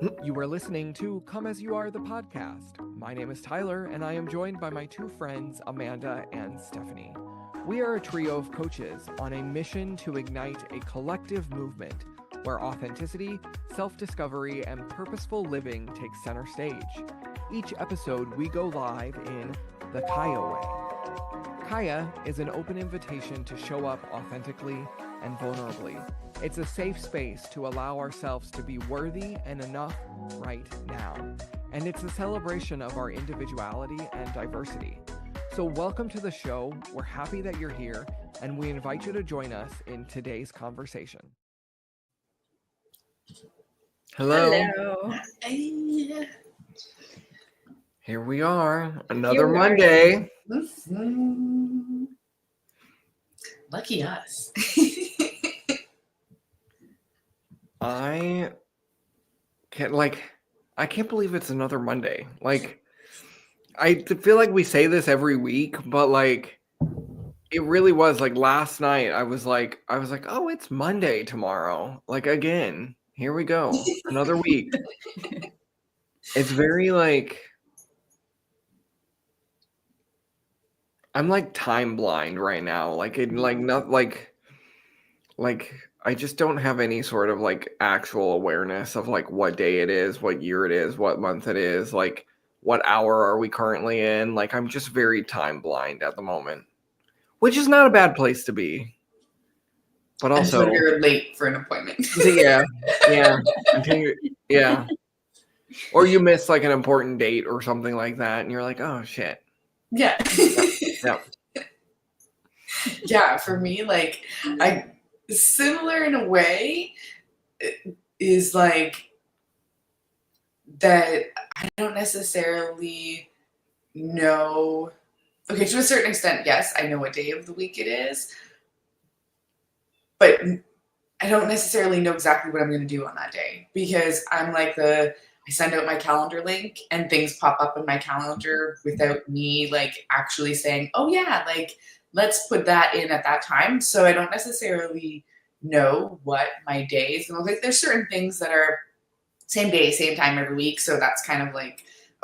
You are listening to Come As You Are, the podcast. My name is Tyler, and I am joined by my two friends, Amanda and Stephanie. We are a trio of coaches on a mission to ignite a collective movement where authenticity, self-discovery, and purposeful living take center stage. Each episode, we go live in the Kaya way. Kaya is an open invitation to show up authentically and vulnerably. It's a safe space to allow ourselves to be worthy and enough right now. And it's a celebration of our individuality and diversity. So welcome to the show. We're happy that you're here, and we invite you to join us in today's conversation. Hello. Here we are, another Monday. Mm-hmm. Lucky us. I can't believe it's another Monday. I feel like we say this every week, but it really was last night. I was like, oh, it's Monday tomorrow. Again, here we go, another week. It's very I'm time blind right now. I just don't have any sort of actual awareness of what day it is, what year it is, what month it is, what hour are we currently in. I'm just very time blind at the moment, which is not a bad place to be. But also, until you're late for an appointment. yeah. Yeah. Or you miss an important date or something like that, and you're like, oh shit. Yeah. Yeah. Yeah, for me, I similar in a way is that I don't necessarily know. Okay, to a certain extent, yes, I know what day of the week it is, but I don't necessarily know exactly what I'm going to do on that day, because I'm I send out my calendar link and things pop up in my calendar without me actually saying, oh yeah, let's put that in at that time. So I don't necessarily know what my day is going to look like. There's certain things that are same day, same time every week. So that's kind of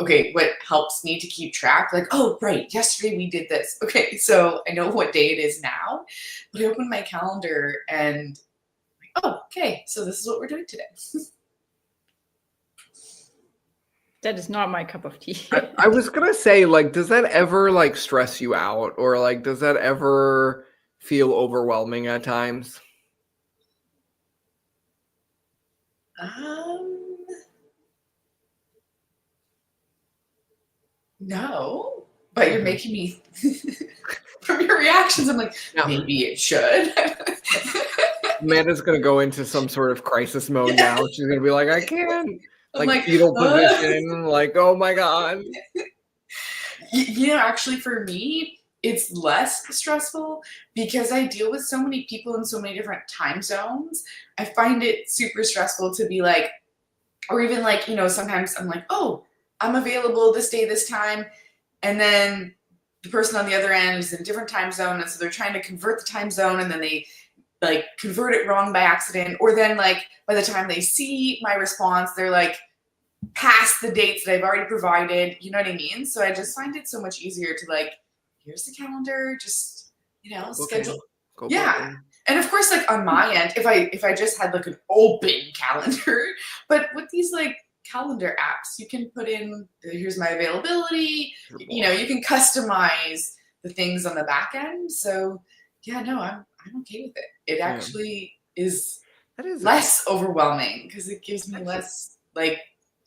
okay, what helps me to keep track? Oh, right, yesterday we did this. Okay, so I know what day it is now. But I open my calendar and oh, okay, so this is what we're doing today. That is not my cup of tea. I was gonna say, does that ever stress you out, or does that ever feel overwhelming at times? No, but you're making me. From your reactions, I'm like, no. Maybe it should. Amanda's gonna go into some sort of crisis mode now. She's gonna be like, I can't. Fetal position, oh my god. Actually for me, it's less stressful because I deal with so many people in so many different time zones. I find it super stressful to be or even sometimes I'm oh, I'm available this day, this time. And then the person on the other end is in a different time zone. And so they're trying to convert the time zone, and then they convert it wrong by accident, or then by the time they see my response, they're past the dates that I've already provided. You know what I mean? So I just find it so much easier to here's the calendar, just schedule. Yeah. And of course, on my end, if I just had an open calendar, but with these calendar apps, you can put in here's my availability. You can customize the things on the back end. So yeah, no, I'm okay with it. It actually is less overwhelming because it gives me less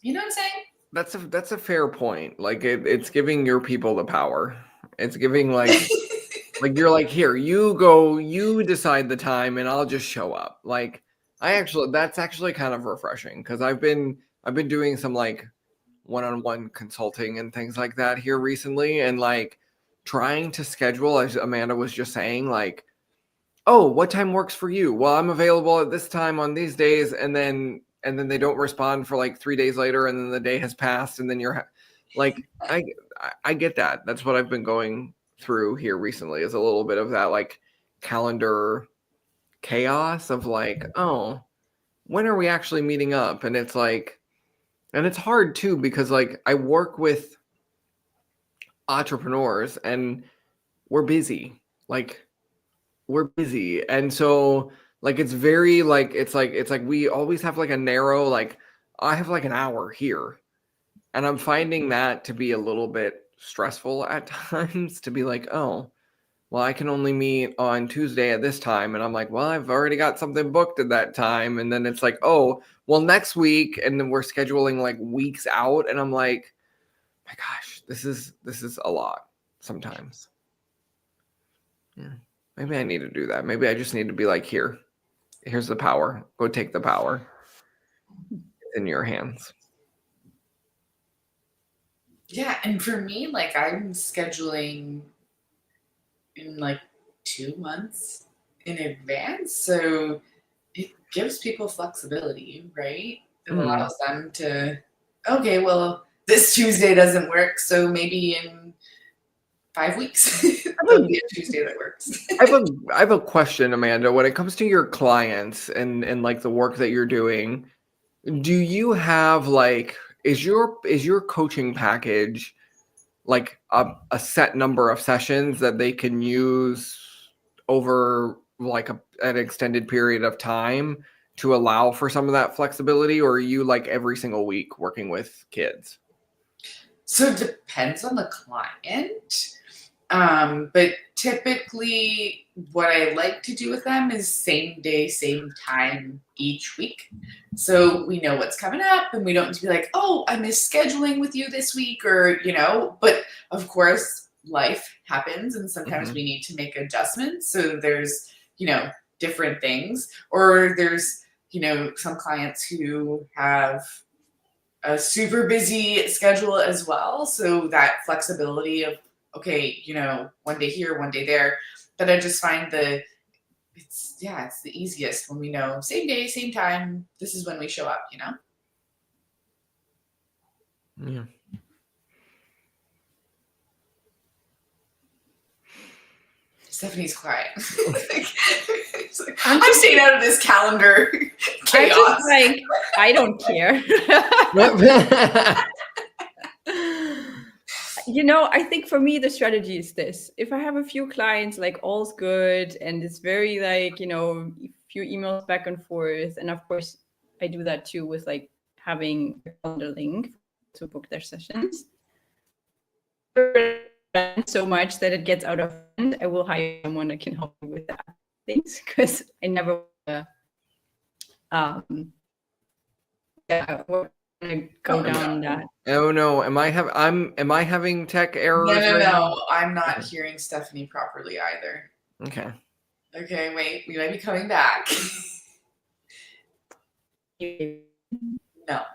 you know what I'm saying? That's a fair point. It's giving your people the power. It's giving you're here, you go, you decide the time, and I'll just show up. That's actually kind of refreshing, because I've been doing some one-on-one consulting and things like that here recently, and trying to schedule, as Amanda was just saying, oh, what time works for you? Well, I'm available at this time on these days, and then they don't respond for 3 days later, and then the day has passed, and then you're I get that. That's what I've been going through here recently, is a little bit of that calendar chaos of oh, when are we actually meeting up? And it's And it's hard too, because like I work with entrepreneurs and we're busy. Like we're busy. And so like it's very like it's like we always have like a narrow, like I have like an hour here. And I'm finding that to be a little bit stressful at times, to be like, oh, well, I can only meet on Tuesday at this time. And I'm like, well, I've already got something booked at that time. And then it's like, oh, well, next week. And then we're scheduling like weeks out. And I'm like, my gosh, this is a lot sometimes. Yeah. Maybe I need to do that. Maybe I just need to be like, here's the power. Go take the power. It's in your hands. Yeah, and for me, like I'm scheduling in like 2 months in advance, so it gives people flexibility, right? It allows them to, okay, well, this Tuesday doesn't work, so maybe in 5 weeks there'll be a Tuesday that works. I have a question, Amanda. When it comes to your clients and like the work that you're doing, do you have like is your coaching package like a set number of sessions that they can use over like an extended period of time to allow for some of that flexibility, or are you like every single week working with kids? So it depends on the client. But typically what I like to do with them is same day, same time each week. So we know what's coming up and we don't need to be like, oh, I missed scheduling with you this week, or, but of course life happens and sometimes we need to make adjustments. So there's, different things, or there's, some clients who have a super busy schedule as well. So that flexibility of, okay, one day here, one day there. But I just find it's the easiest when we know same day, same time, this is when we show up, Yeah. Stephanie's quiet. I'm staying out of this calendar chaos. I'm just like, I don't care. I think for me, the strategy is this. If I have a few clients, like all's good, and it's very like, few emails back and forth. And of course, I do that too with like having a calendar link to book their sessions. So much that it gets out of hand, I will hire someone that can help me with that things, because I never go down that. Oh no, am I having tech errors? No, I'm not hearing Stephanie properly either. Okay. Okay, wait, we might be coming back. No.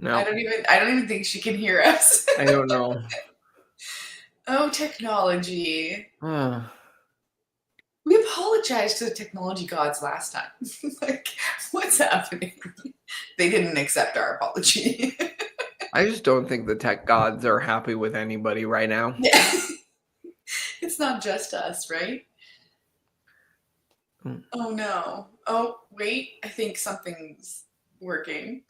I don't even think she can hear us. I don't know. Oh, technology. We apologized to the technology gods last time. Like, what's happening? They didn't accept our apology. I just don't think the tech gods are happy with anybody right now. Yeah. It's not just us, right? Oh no. Oh, wait. I think something's working.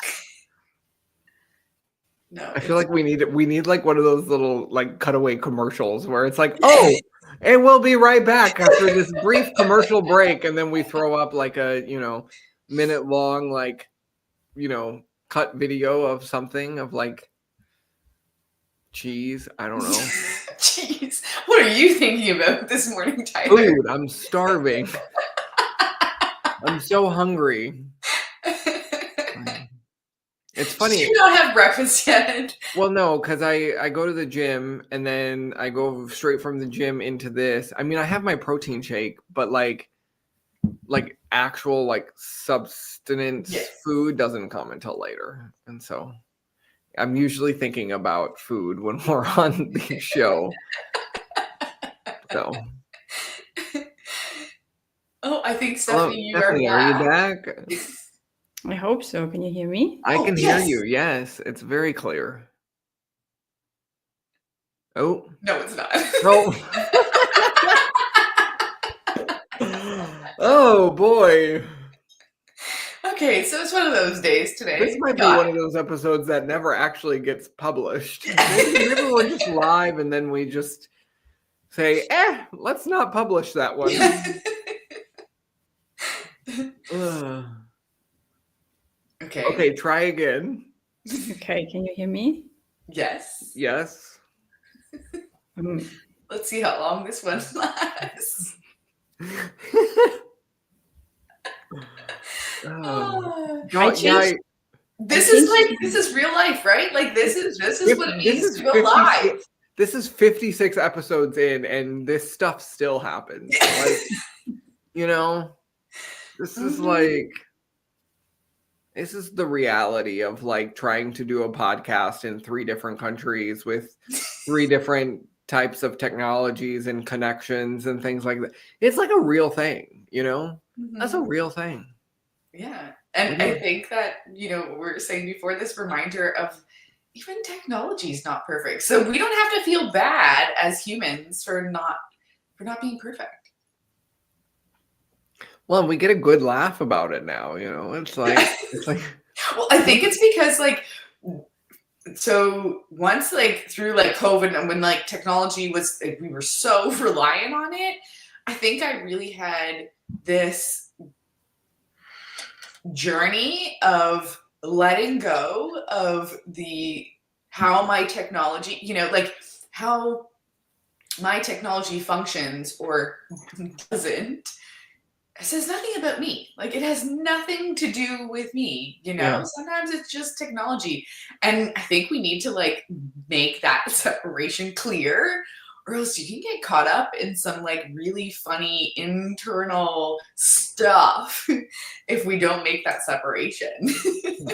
No. I feel like we need like one of those little like cutaway commercials where it's like, oh, and we'll be right back after this brief commercial break, and then we throw up like a minute long like cut video of something of like cheese. I don't know. Cheese. What are you thinking about this morning, Tyler? Food. I'm starving. I'm so hungry. It's funny. You don't have breakfast yet. Well, no, because I go to the gym and then I go straight from the gym into this. I mean, I have my protein shake, but like actual like substance food doesn't come until later. And so I'm usually thinking about food when we're on the show. So. Oh, I think Stephanie, are you back? I hope so. Can you hear me? I can hear you. Yes, it's very clear. Oh. No, it's not. Oh boy. I'm Okay, so it's one of those days today. This might be one of those episodes that never actually gets published. Maybe we're just live and then we just say, let's not publish that one. Okay, try again. Okay, can you hear me? Yes. Yes. Let's see how long this one lasts. This is real life, right? Like this is what it means to go live. This is 56 episodes in, and this stuff still happens. Like, you know, this is like, this is the reality of like trying to do a podcast in 3 different countries with 3 different types of technologies and connections and things like that. It's like a real thing, you know? That's a real thing. Yeah. And I think that, you know, we were saying before, this reminder of even technology is not perfect. So we don't have to feel bad as humans for not being perfect. Well, we get a good laugh about it now, you know. It's like well, I think it's because like, so once like through like COVID and when like technology was, like, we were so reliant on it, I think I really had this journey of letting go of how my technology, you know, like how my technology functions or doesn't. It says nothing about me. Like it has nothing to do with me, you know? Yeah. Sometimes it's just technology. And I think we need to like make that separation clear, or else you can get caught up in some like really funny internal stuff if we don't make that separation.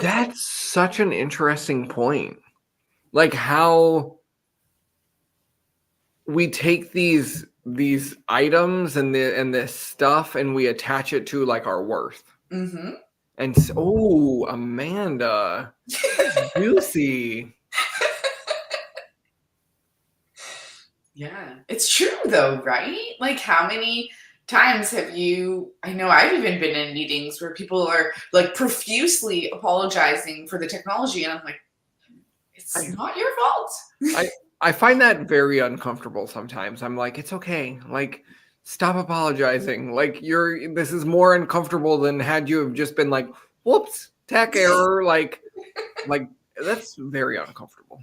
That's such an interesting point. Like how we take these items and this stuff and we attach it to like our worth. Mm-hmm. And so, Amanda, juicy. Yeah, it's true though, right? Like how many times have you, I know I've even been in meetings where people are like profusely apologizing for the technology and I'm like, it's not your fault. I find that very uncomfortable sometimes. I'm like, it's okay. Like, stop apologizing. Like this is more uncomfortable than had you have just been like, whoops, tech error. like that's very uncomfortable.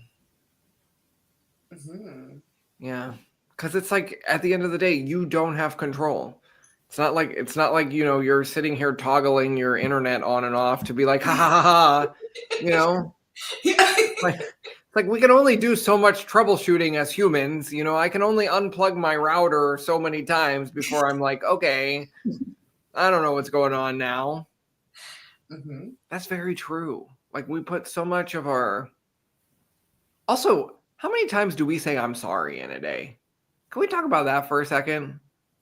Mm-hmm. Yeah, because it's like at the end of the day, you don't have control. It's not like you know you're sitting here toggling your internet on and off to be like ha ha ha ha, you know. Like we can only do so much troubleshooting as humans. You know, I can only unplug my router so many times before I'm like, okay, I don't know what's going on now. Mm-hmm. That's very true. Like we put so much of our. Also, how many times do we say I'm sorry in a day? Can we talk about that for a second?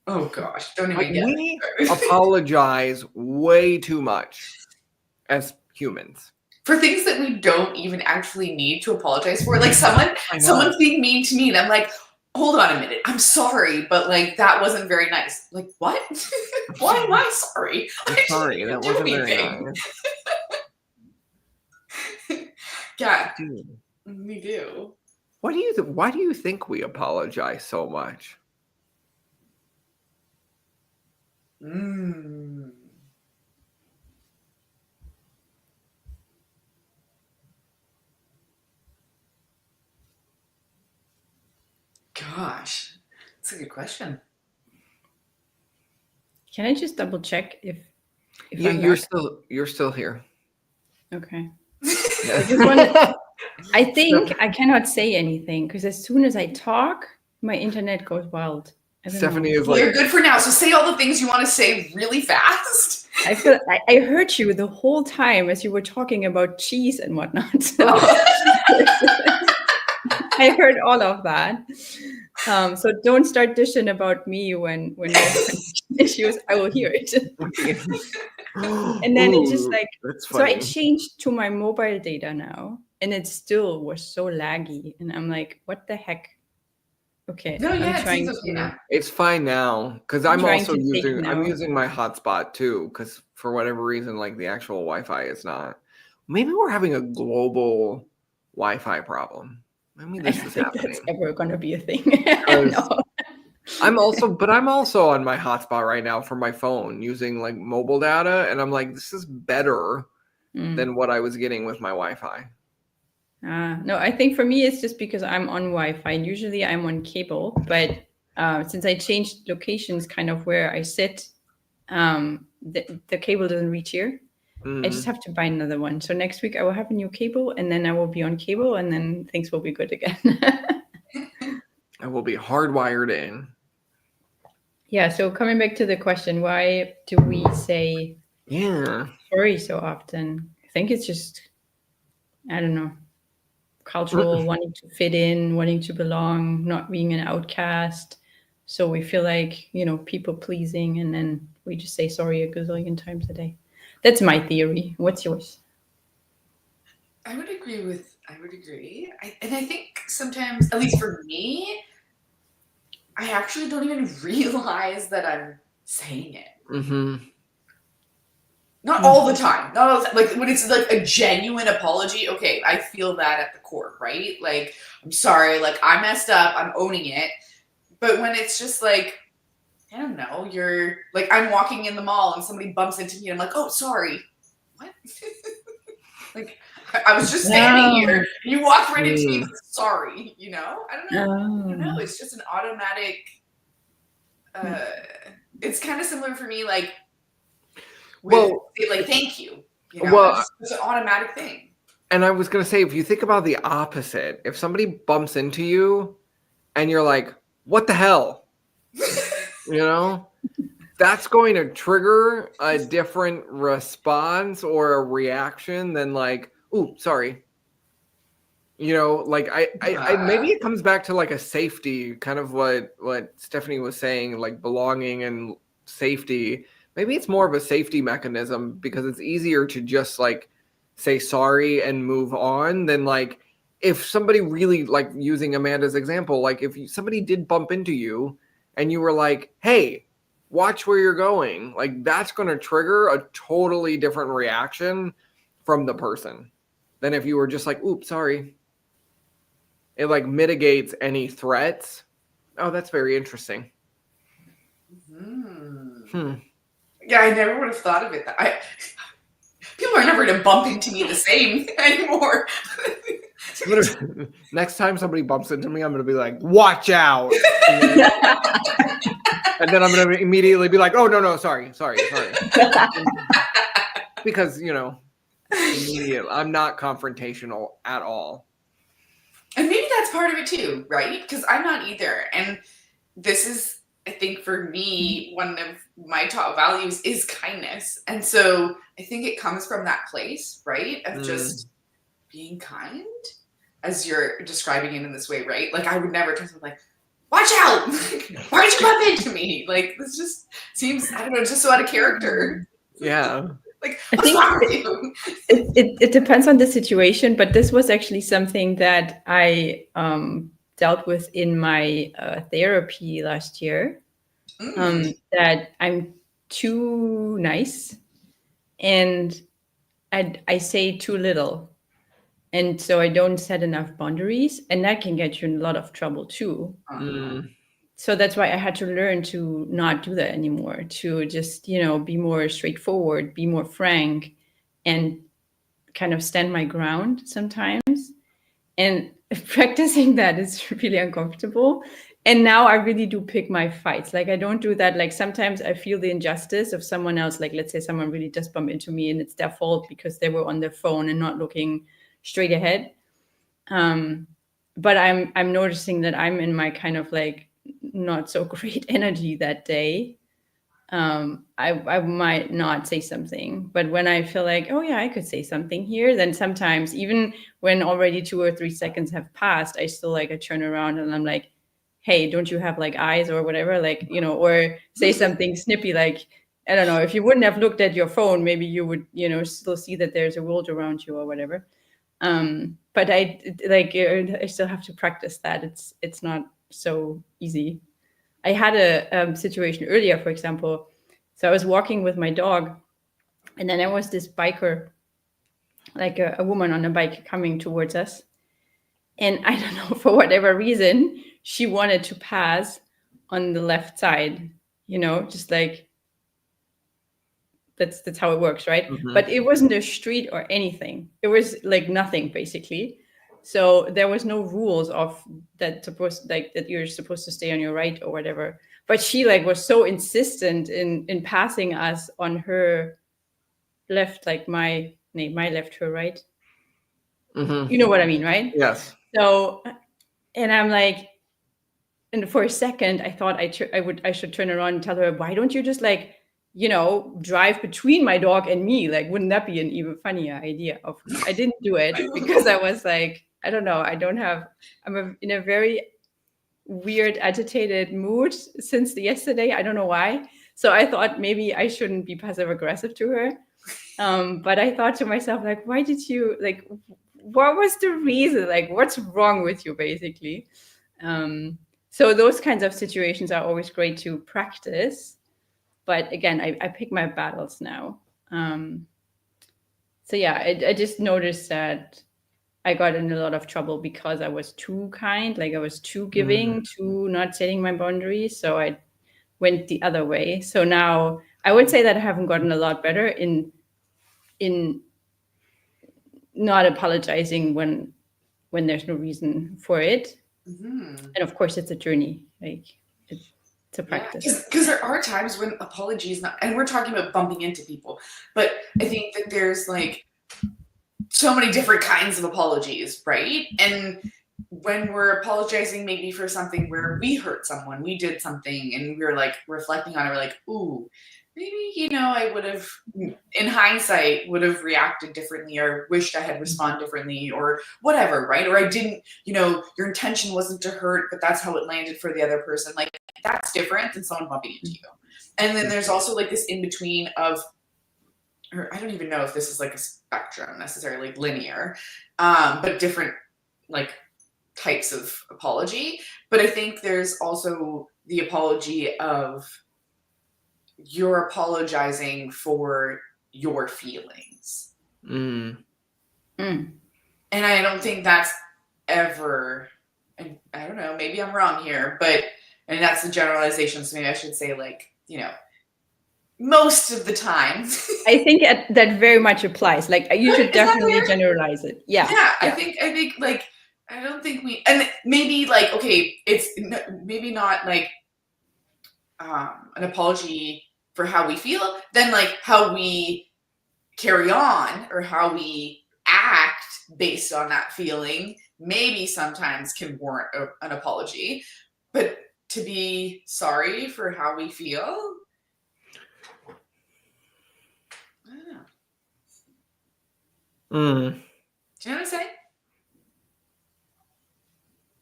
Oh gosh, don't even get me. We apologize way too much as humans. For things that we don't even actually need to apologize for. Like someone's being mean to me and I'm like, hold on a minute, I'm sorry, but like that wasn't very nice. Like what? Why am I sorry? I'm sorry, that wasn't very nice. Yeah, dude. We do. Why do you think we apologize so much? Gosh, that's a good question. Can I just double check if you're still here? Okay. I think I cannot say anything because as soon as I talk, my internet goes wild. Stephanie is like, you're good for now. So say all the things you want to say really fast. I heard you the whole time as you were talking about cheese and whatnot. So I heard all of that. So don't start dishing about me when there's issues. I will hear it. And then it's just like, so I changed to my mobile data now, and it still was so laggy. And I'm like, what the heck? Okay. No, I'm yeah, it seems trying okay to. now. It's fine now because I'm trying also to take I'm now. using my hotspot too because for whatever reason, like the actual Wi-Fi is not. Maybe we're having a global Wi-Fi problem. Maybe I this don't is think that's happening. ever gonna be a thing. 'Cause No. I'm also on my hotspot right now for my phone using like mobile data, and I'm like, this is better Mm. than what I was getting with my Wi-Fi. No, I think for me it's just because I'm on Wi-Fi. Usually I'm on cable, but since I changed locations, kind of where I sit, the cable doesn't reach here. I just Mm. have to buy another one. So next week I will have a new cable, and then I will be on cable, and then things will be good again. I will be hardwired in. Yeah. So coming back to the question, why do we say Yeah. sorry so often? I think it's just, I don't know, cultural, wanting to fit in, wanting to belong, not being an outcast. So we feel like, people pleasing, and then we just say sorry a gazillion times a day. That's my theory. What's yours? I would agree. And I think sometimes, at least for me, I actually don't even realize that I'm saying it. Mm-hmm. Not all the time. Not all the time. Like when it's like a genuine apology, okay, I feel that at the core, right? Like, I'm sorry, like I messed up, I'm owning it. But when it's just like, I don't know, you're like, I'm walking in the mall and somebody bumps into me and I'm like, oh, sorry. What? Like, I was just standing here and you walked right into me. Sorry, I don't know. It's just an automatic. It's kind of similar for me, like with like thank you. It's an automatic thing. And I was gonna say, if you think about the opposite, if somebody bumps into you and you're like, "What the hell?" That's going to trigger a different response or a reaction than like, "Ooh, sorry." Like I maybe it comes back to like a safety, kind of what Stephanie was saying, like belonging and safety. Maybe it's more of a safety mechanism because it's easier to just like say sorry and move on than like if somebody really, like using Amanda's example, like if somebody did bump into you and you were like, "Hey, watch where you're going," like that's going to trigger a totally different reaction from the person than if you were just like, "Oops, sorry." It like mitigates any threats. Oh, that's very interesting. Yeah, I never would have thought of it. People are never going to bump into me the same anymore. Next time somebody bumps into me, I'm going to be like, "Watch out." And then I'm going to immediately be like, "Oh, no, sorry. Because, immediately, I'm not confrontational at all. And maybe that's part of it too, right? Because I'm not either. And this is, I think for me, one of my top values is kindness. And so I think it comes from that place, right? Of just being kind, as you're describing it in this way, right? Like I would never tell someone like, "Watch out! Why'd you bump into me?" Like this just seems, I don't know, just so out of character. Yeah. Like, what's wrong with you? It depends on the situation, but this was actually something that I dealt with in my therapy last year. That I'm too nice and I say too little. And so I don't set enough boundaries, and that can get you in a lot of trouble too. So that's why I had to learn to not do that anymore, to just, be more straightforward, be more frank, and kind of stand my ground sometimes. And practicing that is really uncomfortable. And now I really do pick my fights. Like I don't do that. Like sometimes I feel the injustice of someone else. Like let's say someone really does bump into me and it's their fault because they were on their phone and not looking straight ahead. But I'm noticing that I'm in my kind of like not so great energy that day. I might not say something, but when I feel like, oh yeah, I could say something here, then sometimes even when already 2 or 3 seconds have passed, I still like I turn around and I'm like, hey, don't you have like eyes or whatever, like, or say something snippy, like, I don't know, if you wouldn't have looked at your phone, maybe you would, still see that there's a world around you or whatever. But I still have to practice that. It's not so easy. I had a situation earlier, for example. So I was walking with my dog, and then there was this biker, like a woman on a bike coming towards us. And I don't know, for whatever reason, she wanted to pass on the left side, just like that's how it works, right? Mhm. But it wasn't a street or anything. It was like nothing, basically. So there was no rules of that you're supposed to stay on your right or whatever. But she like was so insistent in passing us on her left, like my left, her right. Mhm. You know what I mean, right? Yes. So, and I'm like, and for a second, I thought I should turn around and tell her, why don't you just like, drive between my dog and me? Like, wouldn't that be an even funnier idea? I didn't do it because I was like, I don't know. In a very weird, agitated mood since yesterday. I don't know why. So I thought maybe I shouldn't be passive aggressive to her. But I thought to myself, like, why did you like? What was the reason? Like, what's wrong with you, basically? So those kinds of situations are always great to practice. But again, I pick my battles now. So yeah, I just noticed that I got in a lot of trouble because I was too kind, like I was too giving, too not setting my boundaries. So I went the other way. So now I would say that I haven't gotten a lot better in not apologizing when there's no reason for it. And of course, it's a journey. Like it's a practice. Because there are times when apologies and we're talking about bumping into people, but I think that there's like so many different kinds of apologies, right? And when we're apologizing maybe for something where we hurt someone, we did something, and we're like reflecting on it, we're like, ooh, maybe, I would have, in hindsight, would have reacted differently or wished I had responded differently or whatever, right? Or I didn't, your intention wasn't to hurt, but that's how it landed for the other person. Like, that's different than someone bumping into you. And then there's also like this in between of, or I don't even know if this is like a spectrum necessarily linear, but different like types of apology. But I think there's also the apology of you're apologizing for your feelings. Mm. And I don't think that's ever, and I don't know, maybe I'm wrong here, and that's the generalization, so maybe I should say like, most of the time. I think that very much applies. Like you should definitely generalize it. Yeah. Yeah. I think like, I don't think and maybe like, okay, it's maybe not like an apology for how we feel, then like how we carry on or how we act based on that feeling maybe sometimes can warrant an apology, but to be sorry for how we feel, I don't know. Do you know what I'm saying?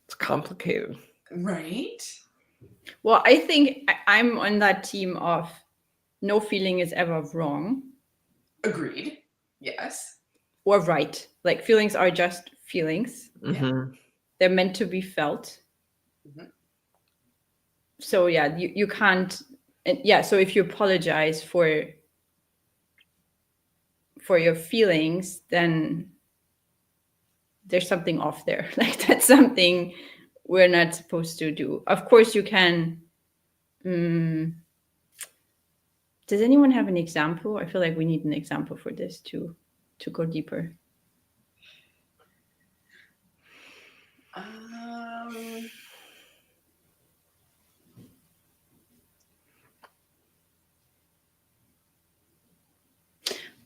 It's complicated. Right. Well, I think I'm on that team of no feeling is ever wrong. Agreed. Yes. Or right. Like feelings are just feelings. Mm-hmm. They're meant to be felt. Mm-hmm. So yeah, you can't. So if you apologize for your feelings, then there's something off there. Like that's something we're not supposed to do. Of course, you can. Does anyone have an example? I feel like we need an example for this to go deeper.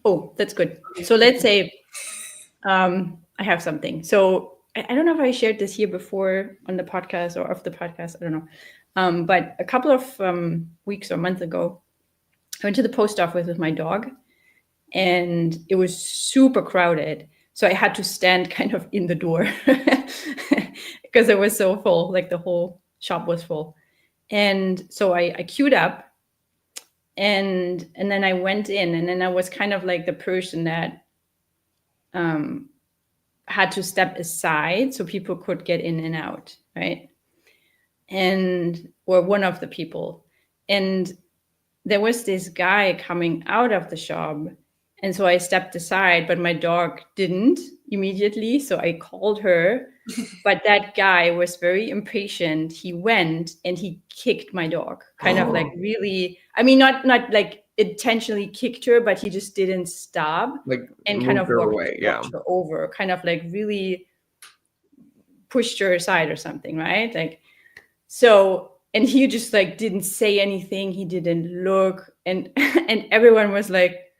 Oh, that's good. So let's say I have something. So I don't know if I shared this here before on the podcast or off the podcast. I don't know. But a couple of weeks or months ago, I went to the post office with my dog, and it was super crowded. So I had to stand kind of in the door because it was so full, like the whole shop was full. And so I queued up, and then I went in, and then I was kind of like the person that had to step aside so people could get in and out, right? or one of the people. And there was this guy coming out of the shop. And so I stepped aside, but my dog didn't immediately. So I called her. But that guy was very impatient. He went and he kicked my dog, kind of like really, I mean, not like intentionally kicked her, but he just didn't stop, Like and kind of moved her walked away. Yeah. her over, kind of like really pushed her aside or something, right? Like, so, and he just like didn't say anything. He didn't look, and and everyone was like,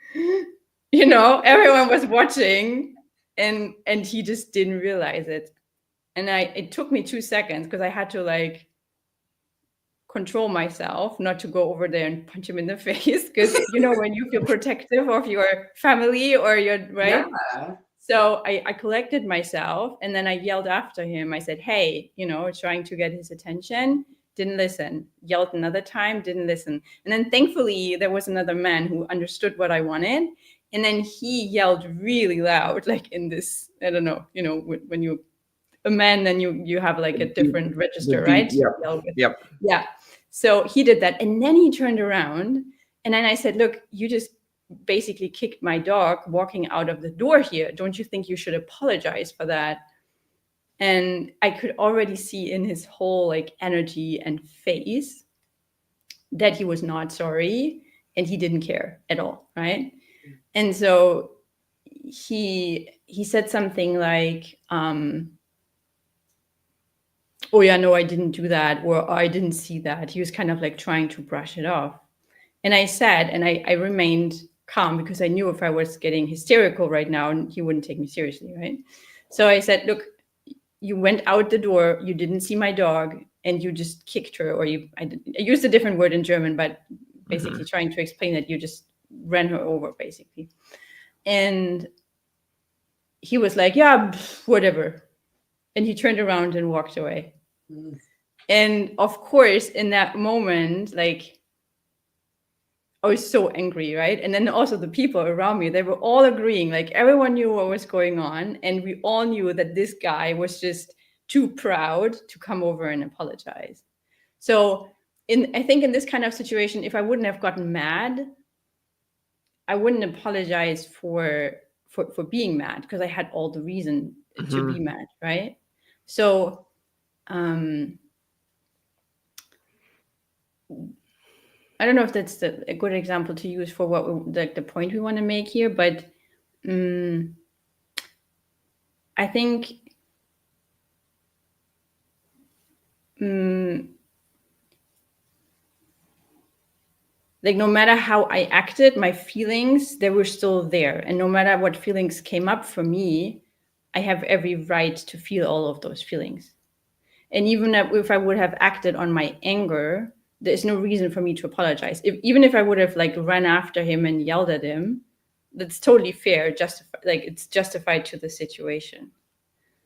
everyone was watching, and he just didn't realize it. And it took me 2 seconds because I had to like control myself not to go over there and punch him in the face, because when you feel protective of your family or your right. Yeah. So I collected myself, and then I yelled after him. I said, hey, trying to get his attention, didn't listen. Yelled another time, didn't listen. And then thankfully there was another man who understood what I wanted. And then he yelled really loud, like in this, I don't know, when you a man, then you have like a different register, right? Yep. Yeah. So he did that, and then he turned around, and then I said, look, you just basically kicked my dog walking out of the door here. Don't you think you should apologize for that? And I could already see in his whole like energy and face that he was not sorry, and he didn't care at all, right? And so he said something like, oh yeah, no, I didn't do that, or I didn't see that. He was kind of like trying to brush it off. And I said, and I remained calm, because I knew if I was getting hysterical right now, he wouldn't take me seriously, right? So I said, look, you went out the door, you didn't see my dog, and you just kicked her, or I used a different word in German, but basically trying to explain that you just ran her over, basically. And he was like, yeah, whatever. And he turned around and walked away. And of course, in that moment, like, I was so angry, right? And then also the people around me, they were all agreeing, like everyone knew what was going on. And we all knew that this guy was just too proud to come over and apologize. So I think in this kind of situation, if I wouldn't have gotten mad, I wouldn't apologize for being mad, because I had all the reason to be mad, right? So I don't know if that's a good example to use for what the point we want to make here, but I think like no matter how I acted, my feelings, they were still there. And no matter what feelings came up for me, I have every right to feel all of those feelings. And even if I would have acted on my anger, there's no reason for me to apologize. Even if I would have like run after him and yelled at him, that's totally fair. It's justified to the situation.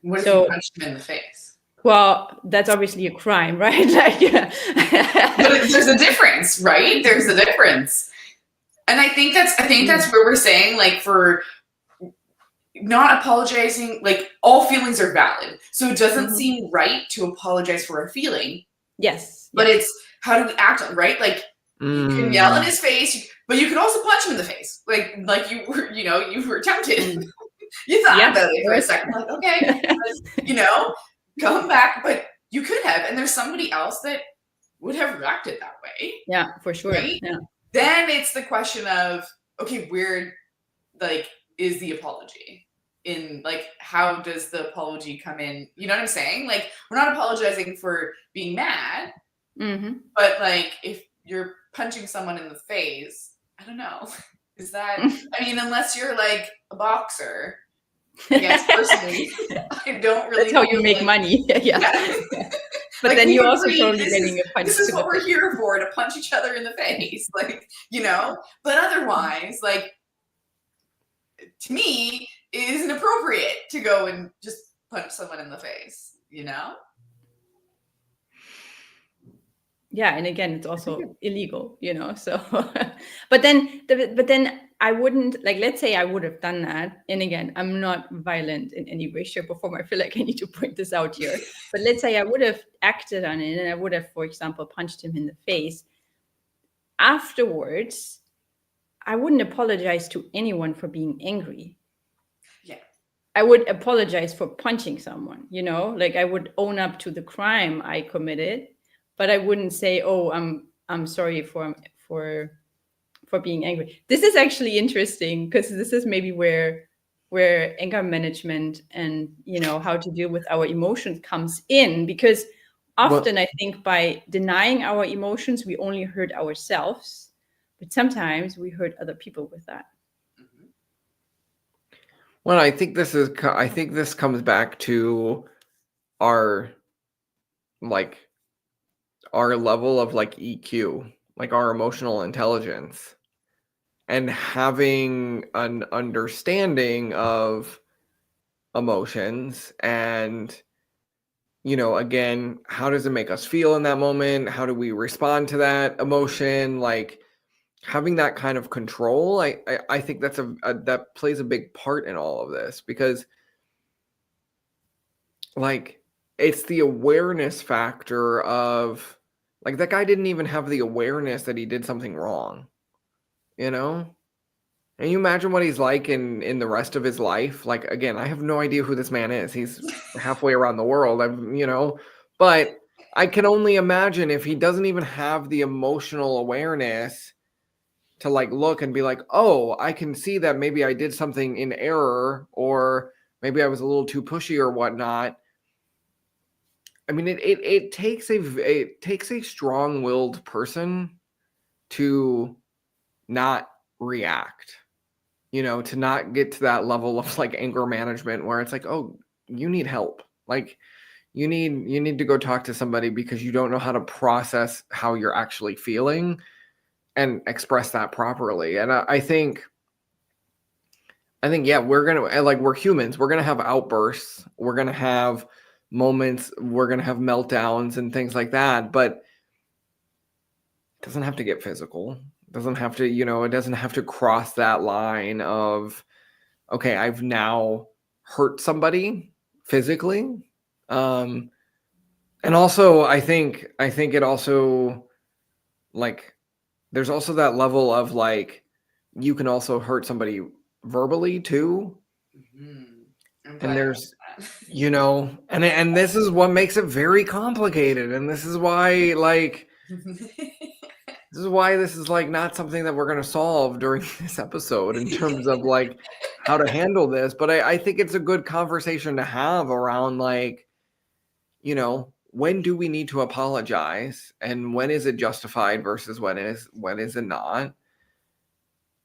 What if you punched him in the face? Well, that's obviously a crime, right? Like, but there's a difference, right? There's a difference, and I think that's where we're saying, like, for not apologizing, like all feelings are valid, so it doesn't seem right to apologize for a feeling. Yes, but it's how do we act on, right? Like you can yell in his face, but you could also punch him in the face, like you were tempted. You thought about it for a second, like, okay, come back, but you could have, and there's somebody else that would have reacted that way. Yeah, for sure. Right? Yeah. Then it's the question of, okay, where, like, is the apology? In, like, how does the apology come in? You know what I'm saying? Like, we're not apologizing for being mad, but like, if you're punching someone in the face, I don't know. Is that, I mean, unless you're like a boxer, I guess personally, I don't really. That's how you make money. Yeah. But like, then you're also totally getting a punch. This is what we're here for, to punch each other in the face, like, But otherwise, like, to me, it isn't appropriate to go and just punch someone in the face, Yeah, and again, it's also illegal, So, but then I wouldn't, like, let's say I would have done that. And again, I'm not violent in any way, shape, or form. I feel like I need to point this out here. But let's say I would have acted on it and I would have, for example, punched him in the face. Afterwards, I wouldn't apologize to anyone for being angry. Yeah. I would apologize for punching someone, you know, like I would own up to the crime I committed, but I wouldn't say, "Oh, I'm sorry for being angry." This is actually interesting because this is maybe where anger management and, you know, how to deal with our emotions comes in, because often I think by denying our emotions, we only hurt ourselves, but sometimes we hurt other people with that. Well, I think this comes back to our level of like EQ, like our emotional intelligence, and having an understanding of emotions and, you know, again, how does it make us feel in that moment? How do we respond to that emotion? Like having that kind of control, I think that's that plays a big part in all of this, because like it's the awareness factor of like that guy didn't even have the awareness that he did something wrong, you know? And you imagine what he's like in the rest of his life. Like, again, I have no idea who this man is. He's halfway around the world, but I can only imagine if he doesn't even have the emotional awareness to like look and be like, oh, I can see that maybe I did something in error, or maybe I was a little too pushy or whatnot. I mean, it takes a strong-willed person to not react, you know, to not get to that level of like anger management where it's like, oh, you need help. Like you need to go talk to somebody because you don't know how to process how you're actually feeling and express that properly. And I think, yeah, we're humans. We're going to have outbursts. We're going to have moments. We're going to have meltdowns and things like that. But it doesn't have to get physical. It doesn't have to, it doesn't have to cross that line of, okay, I've now hurt somebody physically. And also, I think it also, like, there's also that level of like, you can also hurt somebody verbally too. And there's, and this is what makes it very complicated. And this is why, like, this is like not something that we're going to solve during this episode in terms of like how to handle this. But I think it's a good conversation to have around like, when do we need to apologize and when is it justified versus when is it not?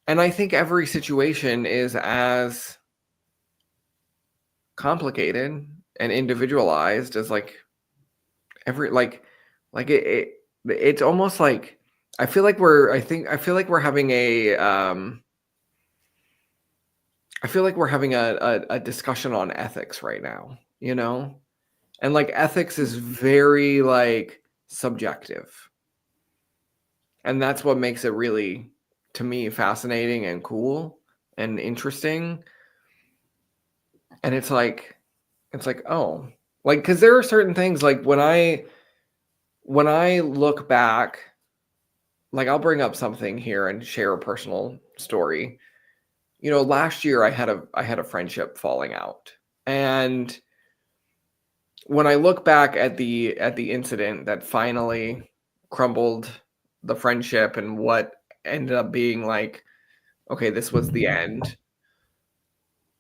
And I think every situation is as complicated and individualized as like every it's almost like I feel like we're having a discussion on ethics right now, and like ethics is very like subjective, and that's what makes it really, to me, fascinating and cool and interesting. And it's like, oh, like, because there are certain things like when I look back, like I'll bring up something here and share a personal story. Last year I had a friendship falling out, and when I look back at the incident that finally crumbled the friendship and what ended up being like, okay, this was the end.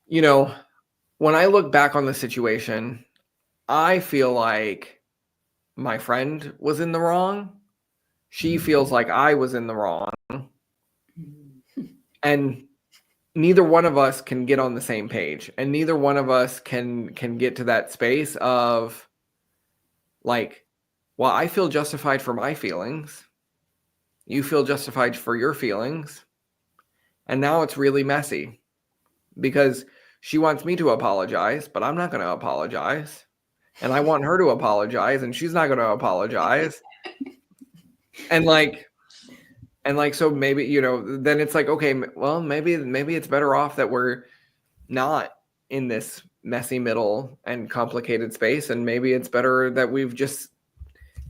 When I look back on the situation, I feel like my friend was in the wrong. She feels like I was in the wrong. And neither one of us can get on the same page. And neither one of us can get to that space of like, well, I feel justified for my feelings. You feel justified for your feelings. And now it's really messy because she wants me to apologize, but I'm not going to apologize. And I want her to apologize, and she's not going to apologize. And like, And like, so maybe, you know, then it's like, okay, well, maybe it's better off that we're not in this messy middle and complicated space. And maybe it's better that we've just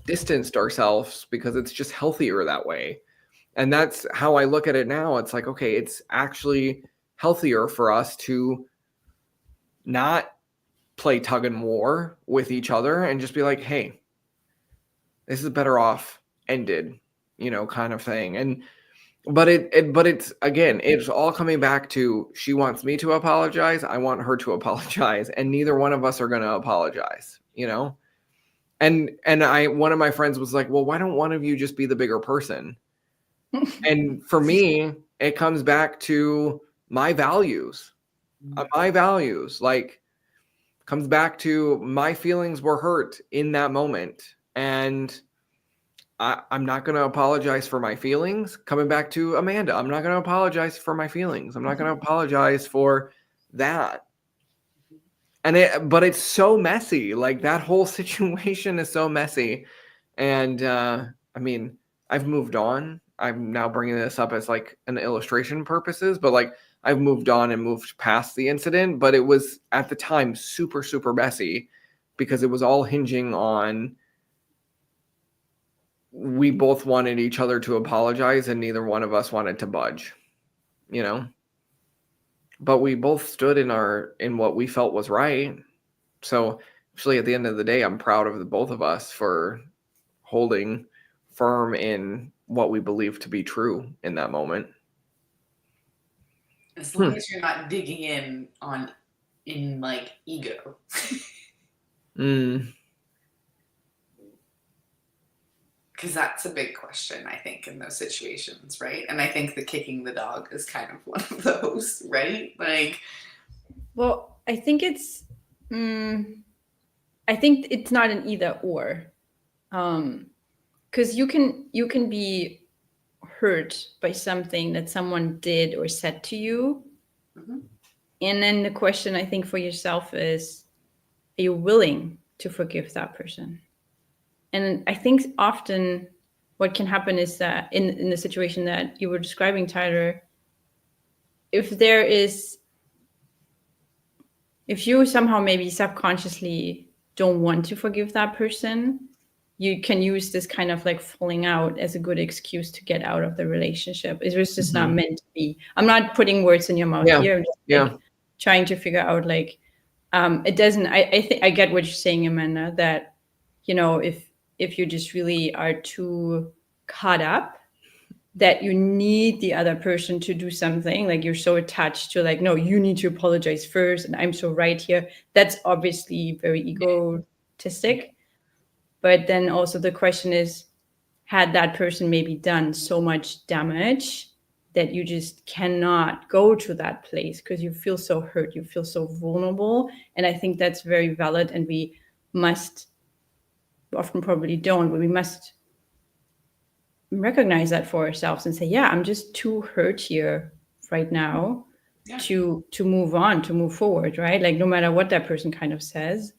distanced ourselves because it's just healthier that way. And that's how I look at it now. It's like, okay, it's actually healthier for us to not play tug and war with each other and just be like, hey, this is better off ended, you know, kind of thing. And but it's again, it's all coming back to she wants me to apologize, I want her to apologize, and neither one of us are going to apologize, you know. And I one of my friends was like, well, why don't one of you just be the bigger person? And for me, it comes back to my values. Like, comes back to my feelings were hurt in that moment, and I'm not going to apologize for my feelings. Coming back to Amanda, I'm not going to apologize for my feelings. I'm not going to apologize for that. But it's so messy. Like, that whole situation is so messy. And I mean, I've moved on. I'm now bringing this up as like an illustration purposes, but like I've moved on and moved past the incident. But it was at the time super, super messy because it was all hinging on we both wanted each other to apologize and neither one of us wanted to budge, you know. But we both stood in what we felt was right. So actually, at the end of the day, I'm proud of the both of us for holding firm in what we believe to be true in that moment. As long as you're not digging in like ego. Because that's a big question, I think, in those situations, right? And I think the kicking the dog is kind of one of those, right? Like, well, I think it's not an either or, because you can be hurt by something that someone did or said to you, and then the question I think for yourself is, are you willing to forgive that person? And I think often what can happen is that in the situation that you were describing, Tyler, if you somehow maybe subconsciously don't want to forgive that person, you can use this kind of like falling out as a good excuse to get out of the relationship. It was just not meant to be. I'm not putting words in your mouth here. I'm just like trying to figure out like, it doesn't, I think I get what you're saying, Amanda, that, you know, if you just really are too caught up that you need the other person to do something, like you're so attached to like, no, you need to apologize first and I'm so right here. That's obviously very egotistic. But then also the question is, had that person maybe done so much damage that you just cannot go to that place because you feel so hurt, you feel so vulnerable. And I think that's very valid, and we often probably don't, but we must recognize that for ourselves and say, yeah, I'm just too hurt here right now to move on, to move forward, right? Like no matter what that person kind of says,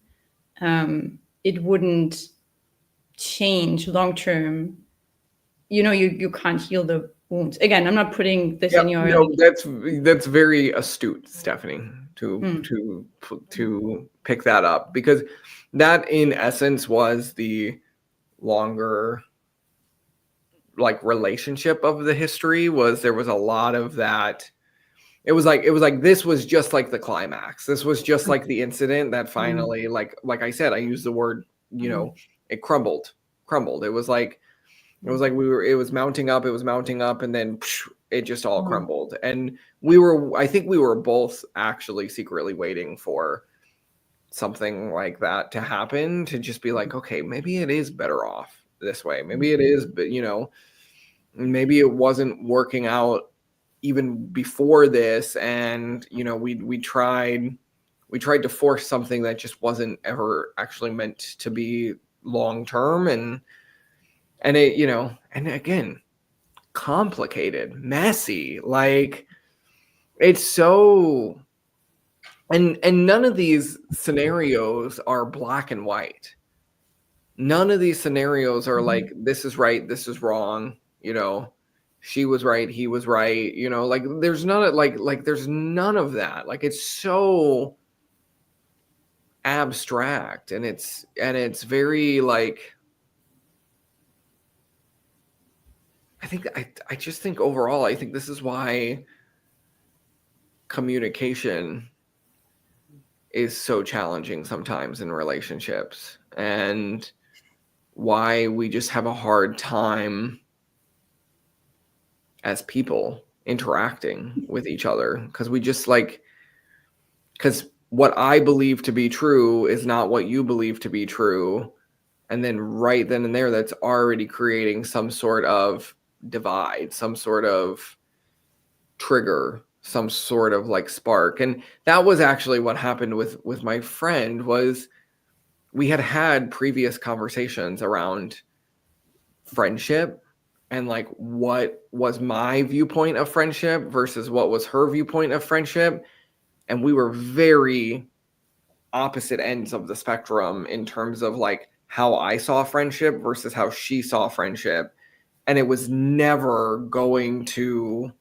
it wouldn't change long term. You know, you can't heal the wounds. Again, I'm not putting this in your. No, that's very astute, Stephanie, to pick that up, because that in essence was the longer like relationship of the history. There was a lot of that. It was like this was just like the climax. This was just like the incident that finally, like I said, I used the word, you know, it crumbled. It was like it was mounting up, and then it just all crumbled. And I think we were both actually secretly waiting for something like that to happen, to just be like, okay, maybe it is better off this way. Maybe it is, but you know, maybe it wasn't working out even before this. And, you know, we tried to force something that just wasn't ever actually meant to be long-term. And it, you know, and again, complicated, messy, like it's so, and none of these scenarios are black and white. None of these scenarios are like, this is right, this is wrong, you know, she was right, he was right, you know, like there's none of there's none of that. Like it's so abstract, and it's very like, I just think overall, I think this is why communication is so challenging sometimes in relationships, and why we just have a hard time as people interacting with each other, because we just like, because what I believe to be true is not what you believe to be true, and then right then and there, that's already creating some sort of divide, some sort of trigger, some sort of like spark. And that was actually what happened with my friend. Was we had previous conversations around friendship, and like what was my viewpoint of friendship versus what was her viewpoint of friendship, and we were very opposite ends of the spectrum in terms of like how I saw friendship versus how she saw friendship, and it was never going to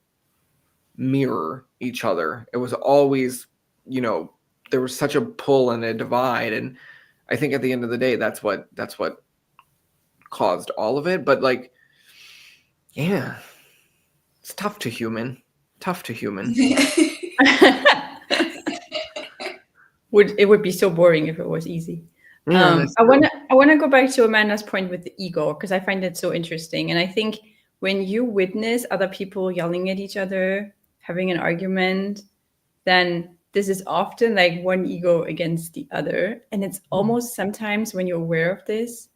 mirror each other. It was always, you know, there was such a pull and a divide, and I think at the end of the day, that's what caused all of it. But like, yeah, it's tough to human. It would be so boring if it was easy. Yeah, I wanna go back to Amanda's point with the ego, because I find it so interesting. And I think when you witness other people yelling at each other, having an argument, then this is often like one ego against the other. And it's almost sometimes, when you're aware of this,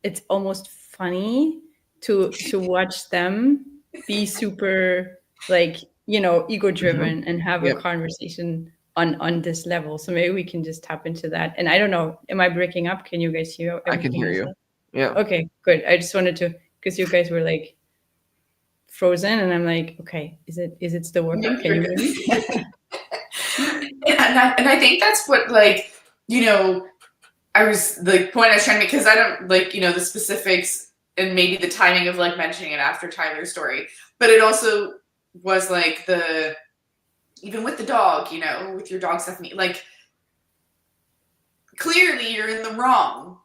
it's almost funny to watch them be super like, you know, ego driven and have a conversation on this level. So maybe we can just tap into that. And I don't know, am I breaking up? Can you guys hear everything? I can hear you. said? Yeah. Okay, good. I just wanted to, because you guys were like frozen, and I'm like, okay, is it still working? No, Can you hear me? and I think that's what, like, you know, I was the point I was trying to make, because I don't like, you know, the specifics and maybe the timing of like mentioning it after Tyler's story, but it also was like even with the dog, you know, with your dog Stephanie, like clearly you're in the wrong.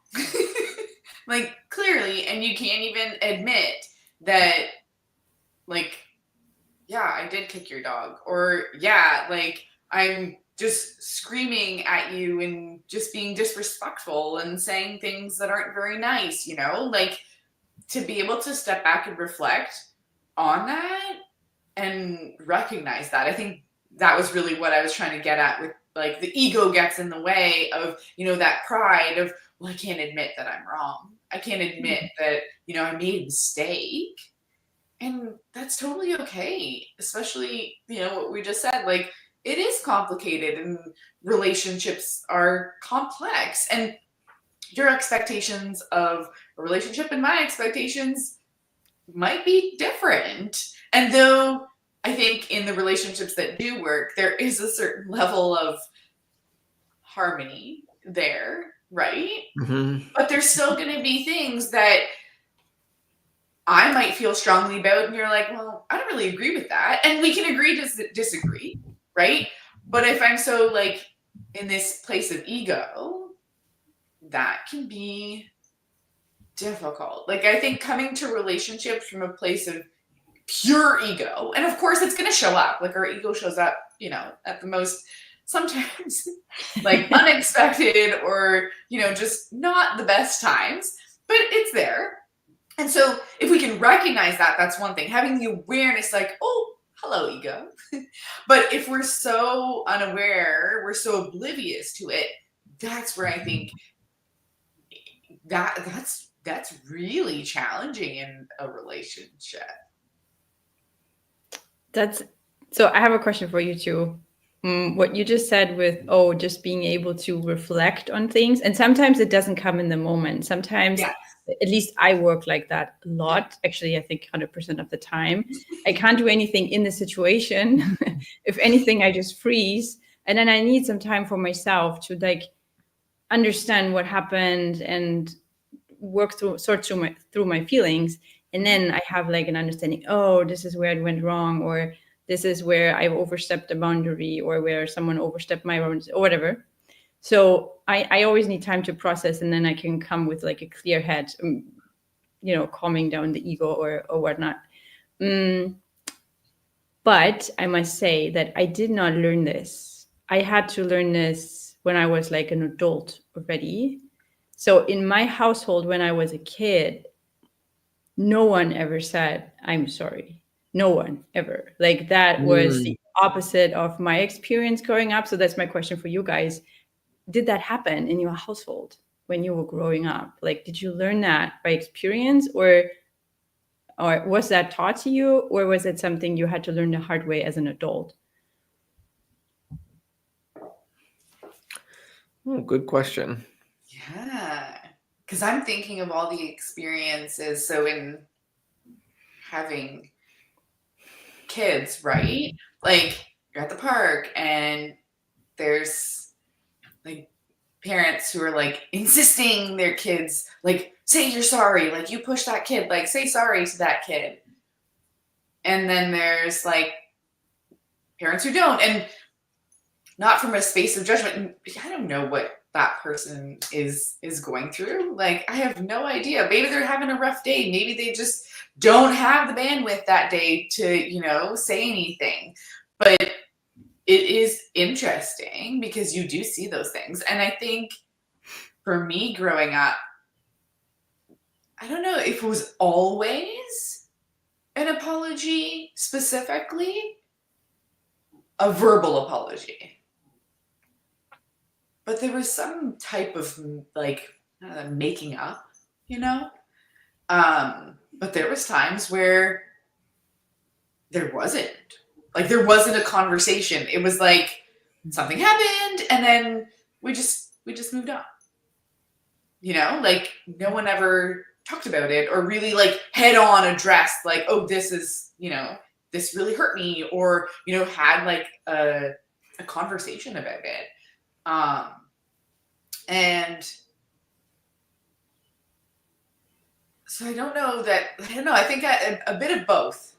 Like clearly, and you can't even admit that, like, yeah, I did kick your dog, or yeah, like I'm just screaming at you and just being disrespectful and saying things that aren't very nice, you know, like to be able to step back and reflect on that and recognize that. I think that was really what I was trying to get at with like the ego gets in the way of, you know, that pride of, well, I can't admit that I'm wrong. I can't admit that, you know, I made a mistake. And that's totally okay. Especially, you know, what we just said, like it is complicated and relationships are complex. And your expectations of a relationship and my expectations might be different. And though I think in the relationships that do work, there is a certain level of harmony there, right? Mm-hmm. But there's still going to be things that I might feel strongly about, and you're like, well, I don't really agree with that. And we can agree to disagree, right? But if I'm so like in this place of ego, that can be difficult. Like I think coming to relationships from a place of pure ego, and of course it's going to show up, like our ego shows up, you know, at the most sometimes like unexpected, or, you know, just not the best times, but it's there. And so if we can recognize that, that's one thing, having the awareness like, oh, hello ego. But if we're so unaware, we're so oblivious to it, that's where I think that's really challenging in a relationship. So I have a question for you too. What you just said with, just being able to reflect on things. And sometimes it doesn't come in the moment. Sometimes, at least I work like that a lot. Actually, I think 100% of the time. I can't do anything in the situation. If anything, I just freeze. And then I need some time for myself to like understand what happened and work through my feelings. And then I have like an understanding, oh, this is where it went wrong, or this is where I overstepped the boundary, or where someone overstepped my boundaries, or whatever. So I always need time to process, and then I can come with like a clear head, calming down the ego or whatnot. But I must say that I did not learn this. I had to learn this when I was like an adult already. So in my household, when I was a kid, no one ever said, I'm sorry. No one ever. Like that was the opposite of my experience growing up. So that's my question for you guys. Did that happen in your household when you were growing up? Like, did you learn that by experience, or was that taught to you, or was it something you had to learn the hard way as an adult? Oh, good question. Yeah, because I'm thinking of all the experiences. So in having kids, right? Like you're at the park and there's like parents who are like insisting their kids like say you're sorry, like you push that kid, like say sorry to that kid. And then there's like parents who don't, and not from a space of judgment. I don't know what that person is going through. Like I have no idea. Maybe they're having a rough day. Maybe they just don't have the bandwidth that day to, say anything. But it is interesting because you do see those things. And I think for me growing up, I don't know if it was always an apology, specifically a verbal apology. But there was some type of like making up, but there was times where there wasn't a conversation. It was like something happened and then we just moved on. Like no one ever talked about it or really like head on addressed like, oh, this is, this really hurt me, or, had like a conversation about it. And so I don't know, I think a bit of both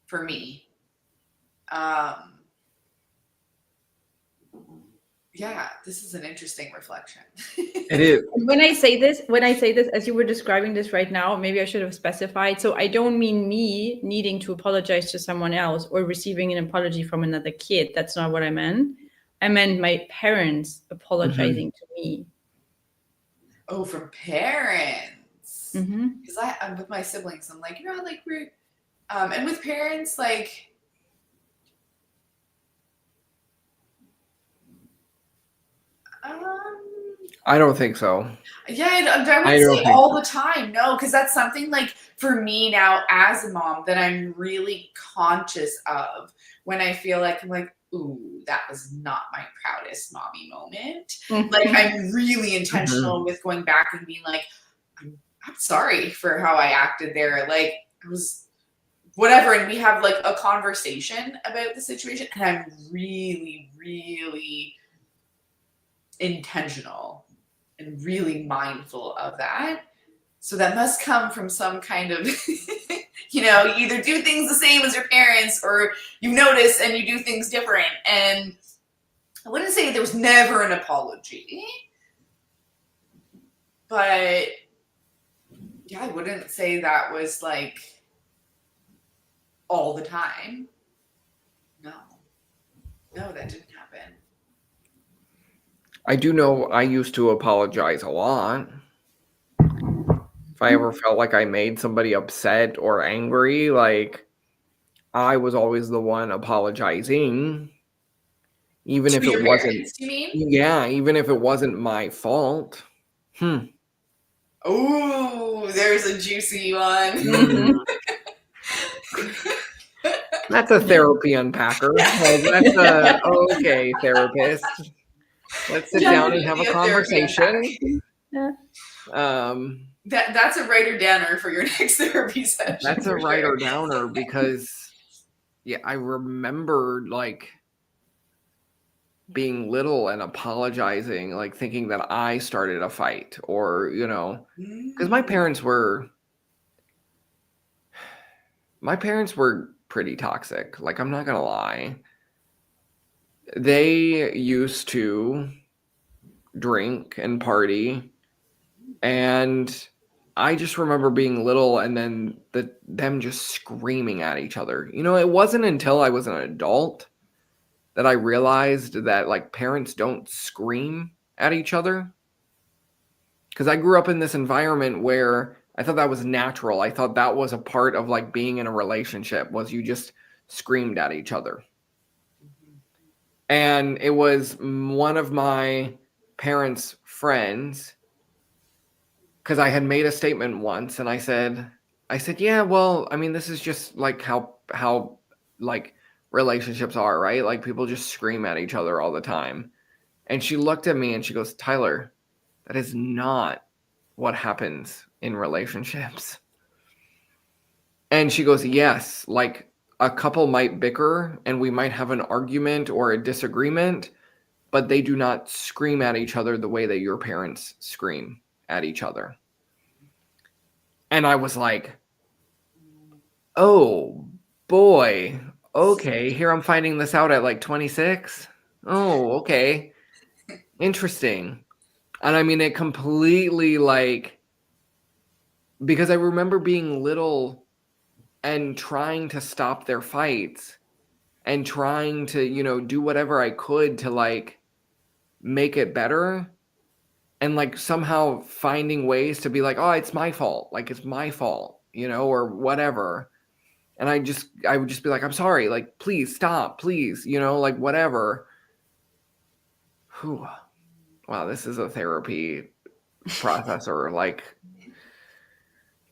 for me. Yeah, this is an interesting reflection. It is. When I say this, as you were describing this right now, maybe I should have specified. So I don't mean me needing to apologize to someone else or receiving an apology from another kid. That's not what I meant. I meant my parents apologizing to me. Oh, from parents. Because I'm with my siblings. I'm like, like we're, and with parents, like, I don't think so. Yeah, I would say all the time. No, because that's something like for me now as a mom that I'm really conscious of when I feel like I'm like, ooh, that was not my proudest mommy moment. Like I'm really intentional with going back and being like, I'm sorry for how I acted there. Like I was whatever. And we have like a conversation about the situation. And I'm really, really intentional and really mindful of that. So that must come from some kind of, you either do things the same as your parents or you notice and you do things different. And I wouldn't say there was never an apology, but yeah, I wouldn't say that was like all the time. No, that didn't happen. I do know I used to apologize a lot. If I ever felt like I made somebody upset or angry, like I was always the one apologizing. Even if it wasn't, you mean? Yeah, even if it wasn't my fault. Oh, there's a juicy one. That's a therapy unpacker. That's okay, therapist. Let's sit down and have a conversation. That's a writer downer for your next therapy session. That's a writer downer because, I remember like being little and apologizing, like thinking that I started a fight or, because my parents were my parents were pretty toxic. Like, I'm not gonna lie. They used to drink and party, and I just remember being little and then them just screaming at each other. You know, it wasn't until I was an adult that I realized that like parents don't scream at each other. Because I grew up in this environment where I thought that was natural. I thought that was a part of like being in a relationship, was you just screamed at each other. And it was one of my parents' friends, because I had made a statement once and I said, yeah, well, I mean, this is just like how like relationships are, right? Like people just scream at each other all the time. And she looked at me and she goes, Tyler, that is not what happens in relationships. And she goes, yes, like a couple might bicker and we might have an argument or a disagreement, but they do not scream at each other the way that your parents scream at each other. And I was like, oh boy, okay, here I'm finding this out at like 26. Oh, okay, interesting. And I mean, it completely like, because I remember being little and trying to stop their fights and trying to, you know, do whatever I could to like make it better, and like somehow finding ways to be like, oh, it's my fault. Like it's my fault, you know, or whatever. And I would just be like, I'm sorry, like, please stop, please, you know, like whatever. Whew. Wow, this is a therapy processor. Like,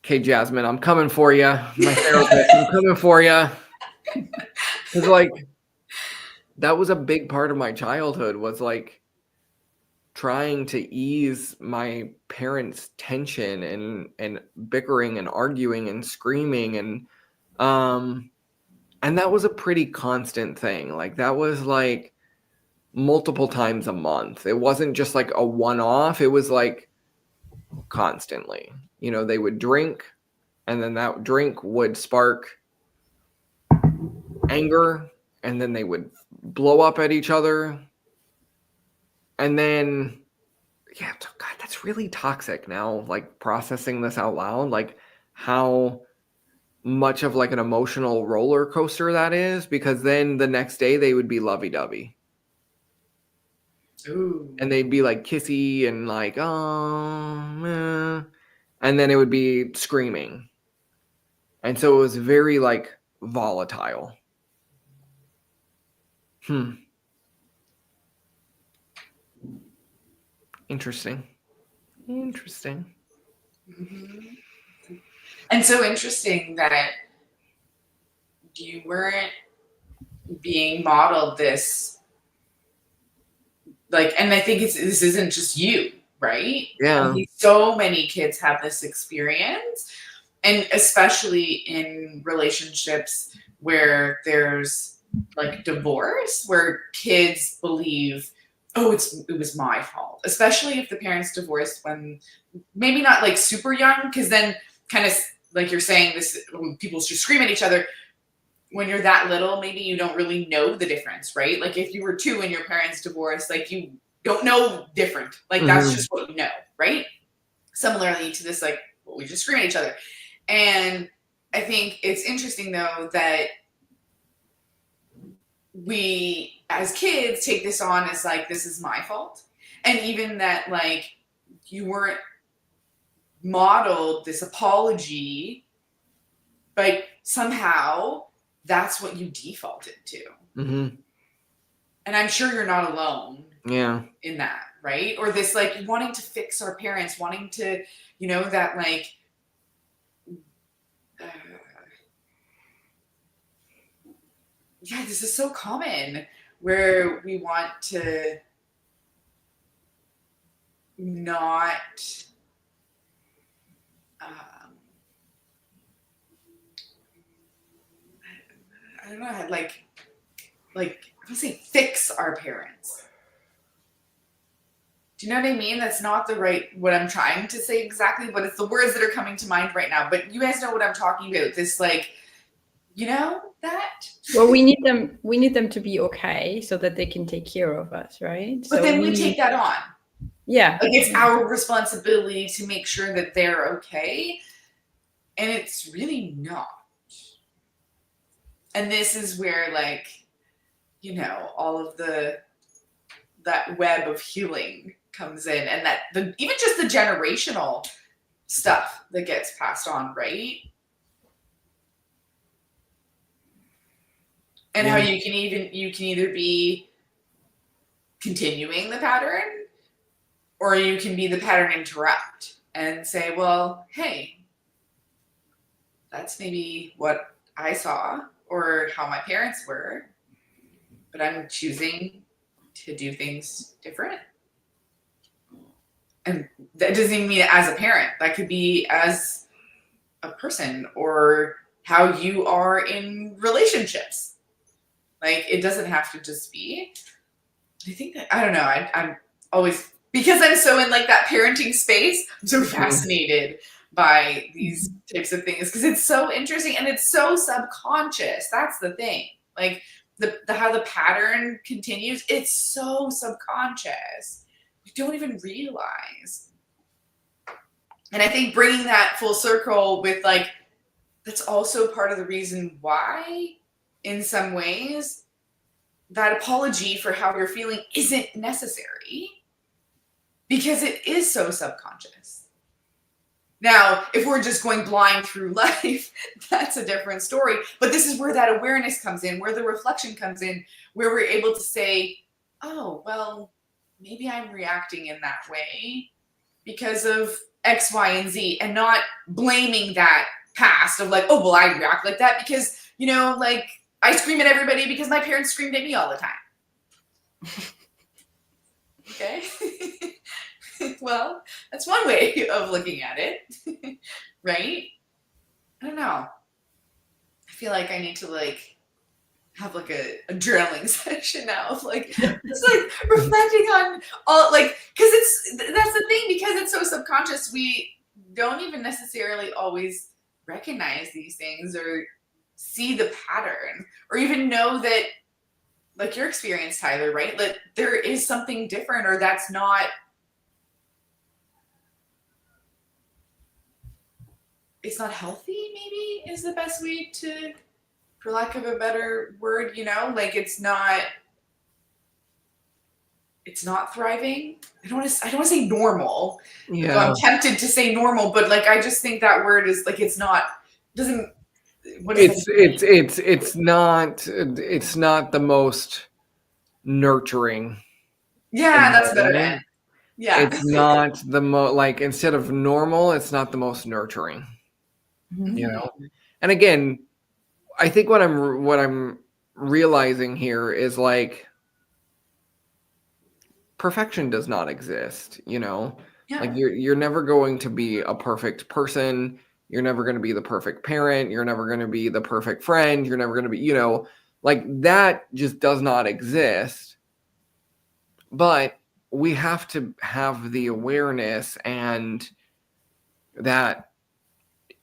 okay, Jasmine, I'm coming for you. My therapist, I'm coming for you. Because like, that was a big part of my childhood, was like trying to ease my parents' tension and bickering and arguing and screaming, and that was a pretty constant thing. Like that was like multiple times a month. It wasn't just like a one-off. It was like constantly. You know, they would drink, and then that drink would spark anger, and then they would blow up at each other. And then, yeah, God, that's really toxic now, like processing this out loud, like how much of like an emotional roller coaster that is, because then the next day they would be lovey-dovey. Ooh. And they'd be like kissy and like, oh, and then it would be screaming. And so it was very like volatile. Interesting. Mm-hmm. And so interesting that you weren't being modeled this, like, and I think this isn't just you, right? Yeah. I mean, so many kids have this experience, and especially in relationships where there's like divorce, where kids believe, oh, it was my fault, especially if the parents divorced when maybe not like super young, because then kind of like you're saying, this people just scream at each other. When you're that little, maybe you don't really know the difference, right? Like if you were 2 and your parents divorced, like you don't know different. Like that's just what you know, right? Similarly to this, like, well, we just scream at each other. And I think it's interesting though that we as kids take this on as like, this is my fault. And even that like you weren't modeled this apology, but somehow that's what you defaulted to. And I'm sure you're not alone in that, right? Or this like wanting to fix our parents, wanting to, you know, that like, yeah, this is so common where we want to not, I don't know, like I would say fix our parents. Do you know what I mean? That's not the right, what I'm trying to say exactly, but it's the words that are coming to mind right now. But you guys know what I'm talking about. This like You know that? Well, we need them to be okay so that they can take care of us, right? But So then we take that on. Yeah. Like it's our responsibility to make sure that they're okay. And it's really not. And this is where, like, you know, all of that web of healing comes in, and that even just the generational stuff that gets passed on, right? And how you can either be continuing the pattern, or you can be the pattern interrupt and say, well, hey, that's maybe what I saw or how my parents were, but I'm choosing to do things different. And that doesn't even mean as a parent. That could be as a person, or how you are in relationships. Like, it doesn't have to just be. I think that, I don't know, I'm always, because I'm so in like that parenting space, I'm so fascinated by these types of things because it's so interesting and it's so subconscious. That's the thing. Like the how the pattern continues, it's so subconscious. We don't even realize. And I think bringing that full circle with, like, that's also part of the reason why, in some ways, that apology for how you're feeling isn't necessary, because it is so subconscious. Now, if we're just going blind through life, that's a different story. But this is where that awareness comes in, where the reflection comes in, where we're able to say, oh, well, maybe I'm reacting in that way because of X, Y, and Z, and not blaming that past of like, oh, well, I react like that because, you know, like, I scream at everybody because my parents screamed at me all the time. Okay. Well, that's one way of looking at it. Right? I don't know. I feel like I need to like have like a journaling session now of like just like reflecting on all, like, because that's the thing, because it's so subconscious, we don't even necessarily always recognize these things or see the pattern or even know that, like your experience, Tyler, right? Like there is something different, or that's not, it's not healthy, maybe is the best way to, for lack of a better word, you know, like it's not thriving. I don't want to say normal. Yeah. I'm tempted to say normal, but like I just think that word is like, it's not, doesn't, what is it's not the most nurturing. Yeah, that's what I meant. Yeah. It's not the most, like, instead of normal, it's not the most nurturing. You know? And again, I think what I'm realizing here is like perfection does not exist, you know? Yeah. Like you're never going to be a perfect person. You're never going to be the perfect parent. You're never going to be the perfect friend. You're never going to be, you know, like that just does not exist. But we have to have the awareness and that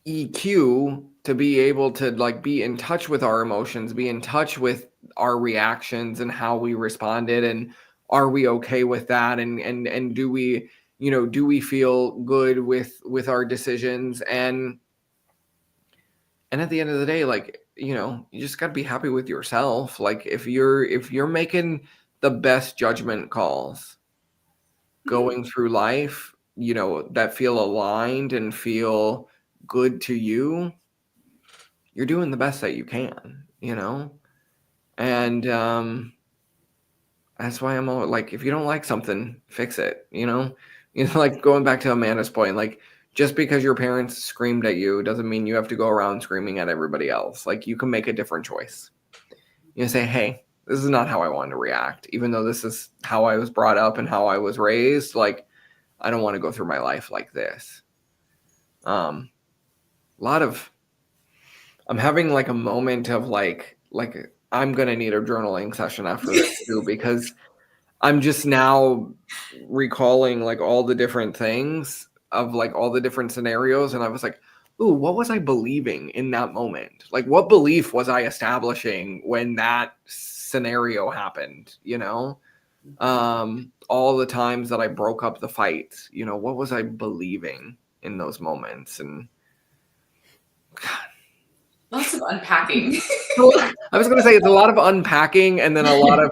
EQ to be able to like be in touch with our emotions, be in touch with our reactions and how we responded, and are we okay with that, and do we, you know, do we feel good with our decisions, and at the end of the day, like, you know, you just got to be happy with yourself. Like if you're making the best judgment calls going through life, you know, that feel aligned and feel good to you, you're doing the best that you can, you know? And that's why I'm always like, if you don't like something, fix it, you know? You know, like going back to Amanda's point, like just because your parents screamed at you doesn't mean you have to go around screaming at everybody else. Like you can make a different choice. You know, say, hey, this is not how I want to react, even though this is how I was brought up and how I was raised. Like, I don't want to go through my life like this. I'm having like a moment of like I'm gonna need a journaling session after this too, because I'm just now recalling like all the different things of like all the different scenarios, and I was like, ooh, what was I believing in that moment? Like, what belief was I establishing when that scenario happened? All the times that I broke up the fight, what was I believing in those moments? And Lots of unpacking. I was going to say it's a lot of unpacking and then a lot of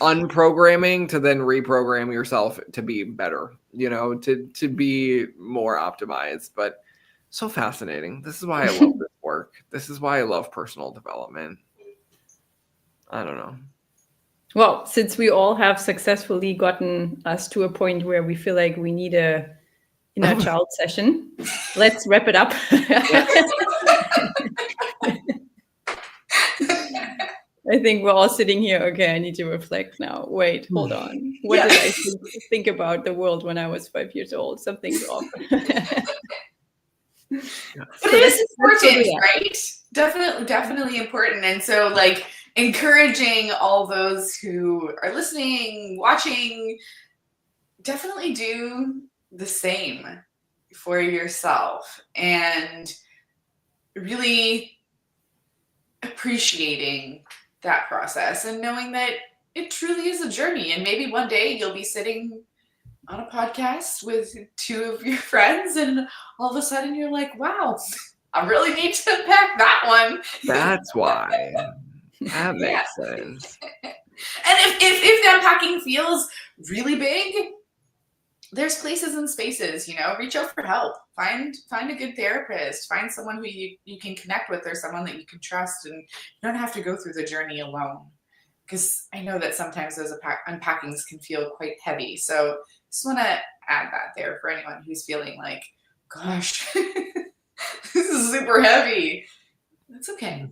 unprogramming to then reprogram yourself to be better, to be more optimized. But so fascinating. This is why I love this work. This is why I love personal development. I don't know. Well, since we all have successfully gotten us to a point where we feel like we need a inner child session, let's wrap it up. I think we're all sitting here. Okay, I need to reflect now. Wait, hold on. What did I think about the world when I was 5 years old? Something's off. But it is important, right? Definitely important. And so, like, encouraging all those who are listening, watching, definitely do the same for yourself, and really appreciating that process and knowing that it truly is a journey. And maybe one day you'll be sitting on a podcast with two of your friends and all of a sudden you're like, wow, I really need to unpack that one. That's why. That makes sense. And if the unpacking feels really big, there's places and spaces, reach out for help. Find a good therapist. Find someone who you can connect with, or someone that you can trust, and you don't have to go through the journey alone. Because I know that sometimes those unpackings can feel quite heavy. So just want to add that there for anyone who's feeling like, gosh, this is super heavy. That's okay.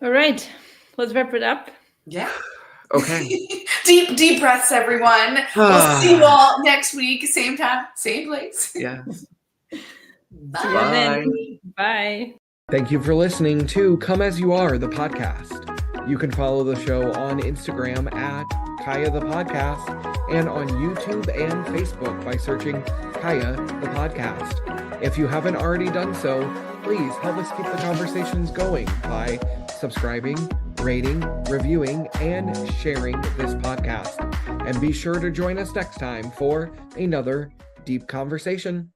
All right, let's wrap it up. Yeah. Okay. Deep breaths, everyone. We'll see you all next week, same time, same place. Yes. Bye. See you then. Bye. Thank you for listening to Come As You Are, the podcast. You can follow the show on Instagram at Kaya the Podcast and on YouTube and Facebook by searching Kaya the Podcast. If you haven't already done so, please help us keep the conversations going by subscribing, rating, reviewing, and sharing this podcast. And be sure to join us next time for another deep conversation.